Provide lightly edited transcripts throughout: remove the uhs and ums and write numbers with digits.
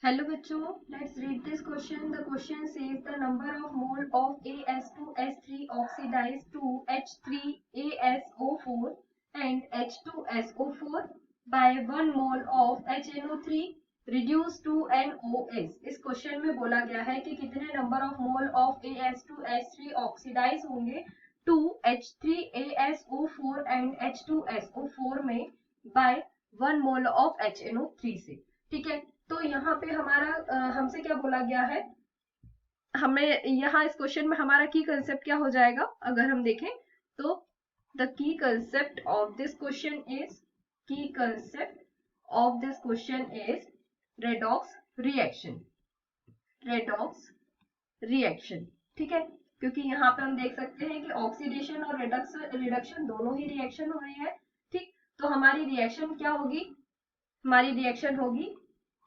Hello बच्चों, let's read this question. The question says the number of mole of AS2S3 oxidized to H3ASO4 and H2SO4 by 1 mole of HNO3 reduced to NOS. इस question में बोला गया है कि कितने number of mole of AS2S3 oxidize होंगे to H3ASO4 and H2SO4 में bye 1 mole of HNO3 से. ठीक है, तो यहाँ पे हमारा हमसे क्या बोला गया है, हमें यहाँ इस क्वेश्चन में हमारा की कंसेप्ट क्या हो जाएगा अगर हम देखें तो the key concept of this question is redox reaction. ठीक है, क्योंकि यहाँ पे हम देख सकते हैं कि ऑक्सीडेशन और रिडक्शन दोनों ही रिएक्शन हो रही है. ठीक, तो हमारी रिएक्शन क्या होगी, हमारी रिएक्शन होगी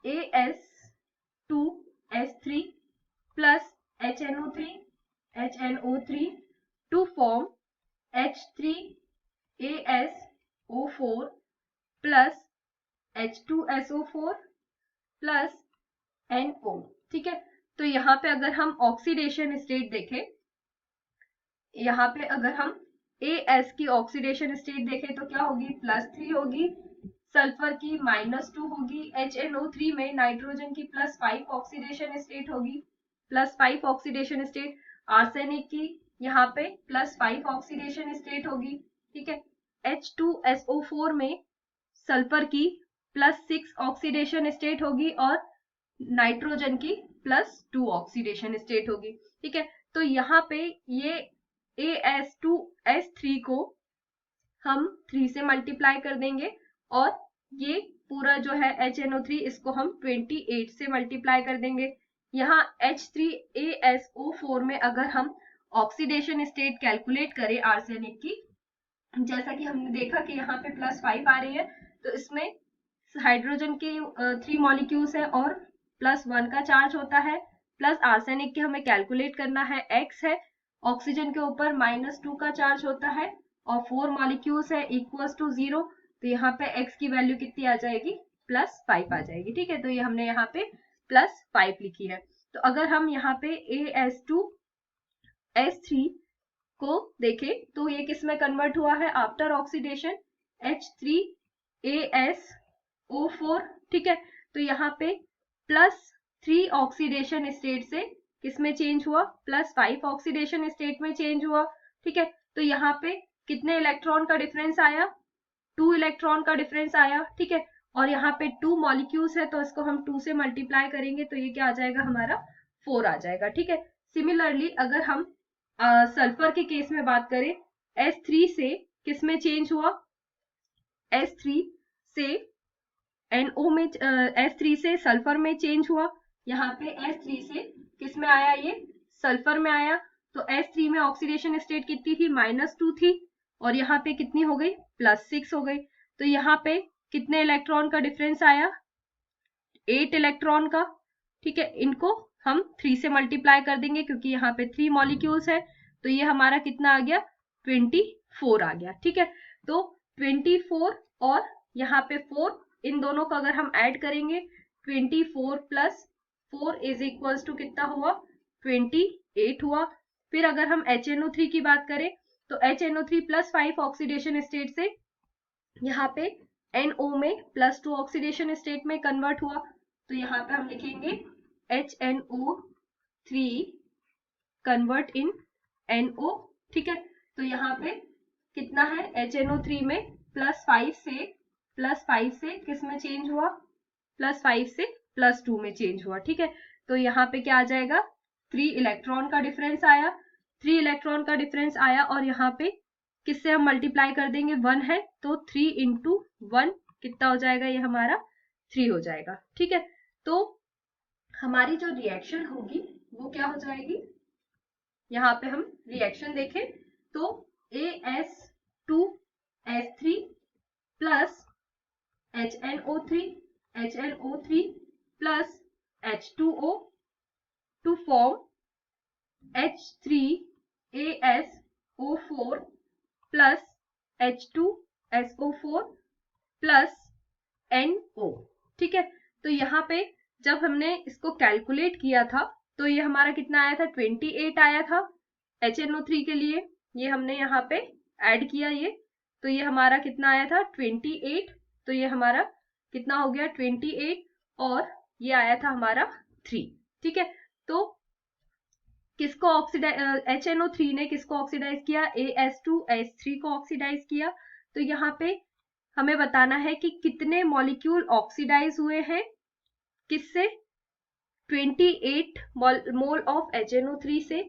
AS2S3 plus HNO3 to form H3ASO4 plus H2SO4 plus NO. ठीक है, तो यहाँ पे अगर हम ऑक्सीडेशन स्टेट देखें, यहाँ पे अगर हम AS की ऑक्सीडेशन स्टेट देखें तो क्या होगी, +3 होगी, सल्फर की -2 होगी, HNO3 में नाइट्रोजन की +5 ऑक्सीडेशन स्टेट होगी, +5 ऑक्सीडेशन स्टेट, आर्सेनिक की यहाँ पे +5 ऑक्सीडेशन स्टेट होगी. ठीक है, H2SO4 में सल्फर की +6 ऑक्सीडेशन स्टेट होगी और नाइट्रोजन की +2 ऑक्सीडेशन स्टेट होगी. ठीक है, तो यहाँ पे ये AS2S3 को हम 3 से मल्टीप्लाई कर देंगे और ये पूरा जो है HNO3 इसको हम 28 से मल्टीप्लाई कर देंगे. यहाँ H3ASO4 में अगर हम ऑक्सीडेशन स्टेट कैलकुलेट करें आर्सेनिक की, जैसा कि हमने देखा कि यहाँ पे +5 आ रही है, तो इसमें हाइड्रोजन के 3 मॉलिक्यूल्स है और +1 का चार्ज होता है, प्लस आर्सेनिक के हमें कैलकुलेट करना है, X है, ऑक्सीजन के ऊपर -2 का चार्ज होता है और 4 मॉलिक्यूल्स है इक्वल्स टू 0, तो यहाँ पे X की वैल्यू कितनी आ जाएगी, +5 आ जाएगी. ठीक है, तो ये हमने यहाँ पे +5 लिखी है. तो अगर हम यहाँ पे AS2S3 को देखें तो ये किस में कन्वर्ट हुआ है, आफ्टर ऑक्सीडेशन H3ASO4. ठीक है, तो यहाँ पे +3 ऑक्सीडेशन स्टेट से किस में चेंज हुआ, +5 ऑक्सीडेशन स्टेट में चेंज हुआ. ठीक है, तो यहाँ पे कितने इलेक्ट्रॉन का डिफरेंस आया, 2 इलेक्ट्रॉन का डिफरेंस आया. ठीक है, और यहाँ पे 2 मॉलिक्यूल्स है तो इसको हम 2 से मल्टीप्लाई करेंगे तो ये क्या आ जाएगा, हमारा 4 आ जाएगा. ठीक है, सिमिलरली अगर हम सल्फर के केस में बात करें, S3 से किस में चेंज हुआ, S3 से NO में, S3 से सल्फर में चेंज हुआ. यहाँ पे S3 से किस में आया, ये सल्फर में आया. तो S3 में ऑक्सीडेशन स्टेट कितनी थी, -2 थी और यहाँ पे कितनी हो गई, +6 हो गई. तो यहाँ पे कितने इलेक्ट्रॉन का डिफरेंस आया, 8 इलेक्ट्रॉन का. ठीक है, इनको हम 3 से मल्टीप्लाई कर देंगे क्योंकि यहाँ पे 3 मॉलिक्यूल्स है, तो ये हमारा कितना आ गया, 24 आ गया. ठीक है, तो 24 और यहाँ पे 4, इन दोनों को अगर हम ऐड करेंगे 24 + 4 इज इक्वल्स टू कितना हुआ, 28 हुआ. फिर अगर हम HNO3 की बात करें तो HNO3 +5 ऑक्सीडेशन स्टेट से यहाँ पे NO में +2 ऑक्सीडेशन स्टेट में कन्वर्ट हुआ. तो यहाँ पे हम लिखेंगे HNO3 कन्वर्ट इन NO. ठीक है, तो यहाँ पे कितना है, HNO3 में +5 से किस में चेंज हुआ, +5 से +2 में चेंज हुआ. ठीक है, तो यहाँ पे क्या आ जाएगा, 3 इलेक्ट्रॉन का डिफरेंस आया, 3 इलेक्ट्रॉन का डिफरेंस आया और यहाँ पे किससे हम मल्टीप्लाई कर देंगे, 1 है तो 3 × 1 कितना हो जाएगा, ये हमारा 3 हो जाएगा. ठीक है, तो हमारी जो रिएक्शन होगी वो क्या हो जाएगी, यहाँ पे हम रिएक्शन देखें तो AS2S3 plus HNO3 plus H2O to form H3ASO4 plus H2SO4 plus NO. ठीक है, तो यहाँ पे जब हमने इसको कैलकुलेट किया था तो ये हमारा कितना आया था, 28 आया था HNO3 के लिए। ये हमने यहाँ पे ऐड किया ये, तो ये हमारा कितना आया था 28। तो ये हमारा कितना हो गया 28 और ये आया था हमारा 3। ठीक है, तो किसको ऑक्सीडाइज, HNO3 ने किसको ऑक्सीडाइज किया, AS2S3 को ऑक्सीडाइज किया। तो यहाँ पे हमें बताना है कि कितने मॉलिक्यूल ऑक्सीडाइज हुए हैं, किससे, 28 मोल ऑफ HNO3 से।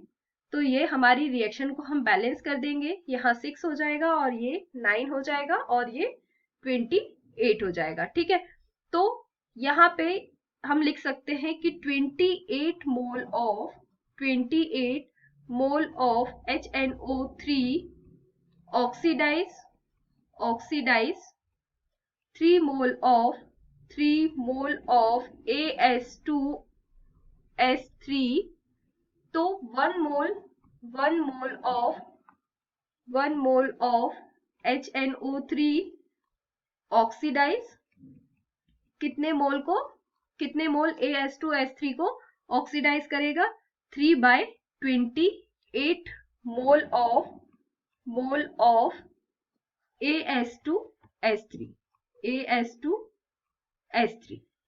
तो ये हमारी रिएक्शन को हम बैलेंस कर देंगे, यहाँ 6 हो जाएगा और ये 9 हो जाएगा और ये 28 हो जाएगा। ठीक है, तो यहाँ पे हम लिख सकते हैं कि 28 mole of HNO3 oxidize 3 mole of AS2S3। तो 1 मोल ऑफ HNO3 ऑक्सीडाइज कितने मोल AS2S3 को ऑक्सीडाइज करेगा, 3/28 मोल ऑफ AS2S3।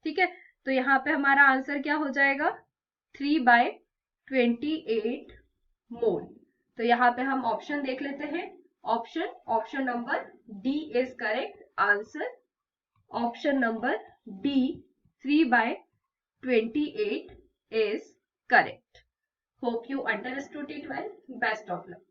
ठीक है, तो यहाँ पे हमारा आंसर क्या हो जाएगा, 3/28 मोल। तो यहाँ पे हम ऑप्शन देख लेते हैं, option number D is correct answer. Option number D 3/28 is correct. Hope you understood it well. Best of luck.